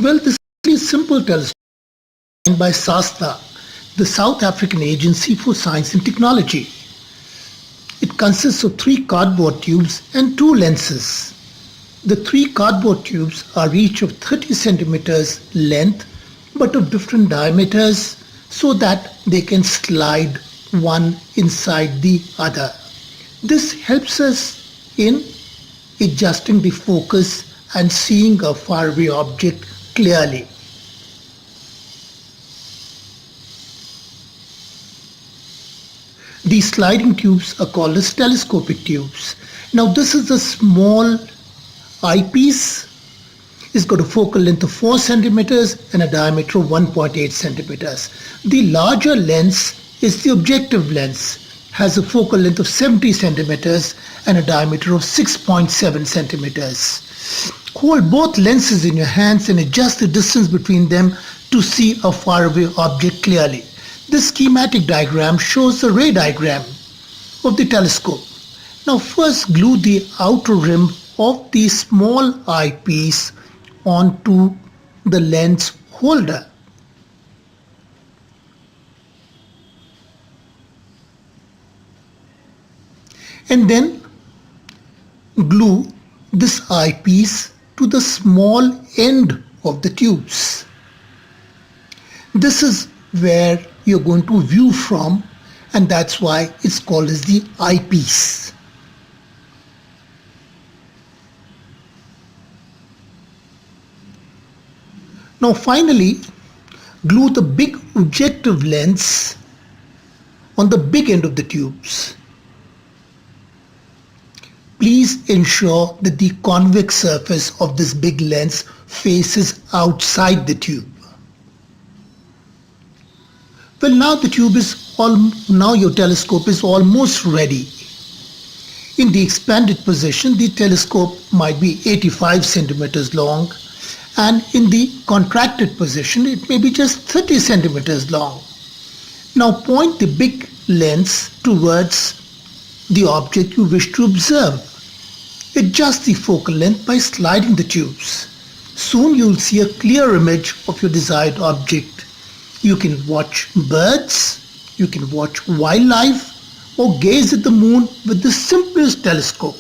Well, this is a simple telescope designed by SASTA, the South African Agency for Science and Technology. It consists of 3 cardboard tubes and 2 lenses. The 3 cardboard tubes are each of 30 centimeters length but of different diameters so that they can slide one inside the other. This helps us in adjusting the focus and seeing a faraway object clearly. These sliding tubes are called as telescopic tubes. Now this is a small eyepiece. It's got a focal length of 4 centimeters and a diameter of 1.8 centimeters. The larger lens is the objective lens. Has a focal length of 70 centimeters and a diameter of 6.7 centimeters. Hold both lenses in your hands and adjust the distance between them to see a faraway object clearly. This schematic diagram shows the ray diagram of the telescope. Now first glue the outer rim of the small eyepiece onto the lens holder. And then glue this eyepiece to the small end of the tubes. This is where you're going to view from, and that's why it's called as the eyepiece. Now finally, glue the big objective lens on the big end of the tubes. Please ensure that the convex surface of this big lens faces outside the tube. Well, now your telescope is almost ready. In the expanded position, the telescope might be 85 centimeters long, and in the contracted position, it may be just 30 centimeters long. Now point the big lens towards the object you wish to observe. Adjust the focal length by sliding the tubes. Soon you will see a clear image of your desired object. You can watch birds, you can watch wildlife, or gaze at the moon with the simplest telescope.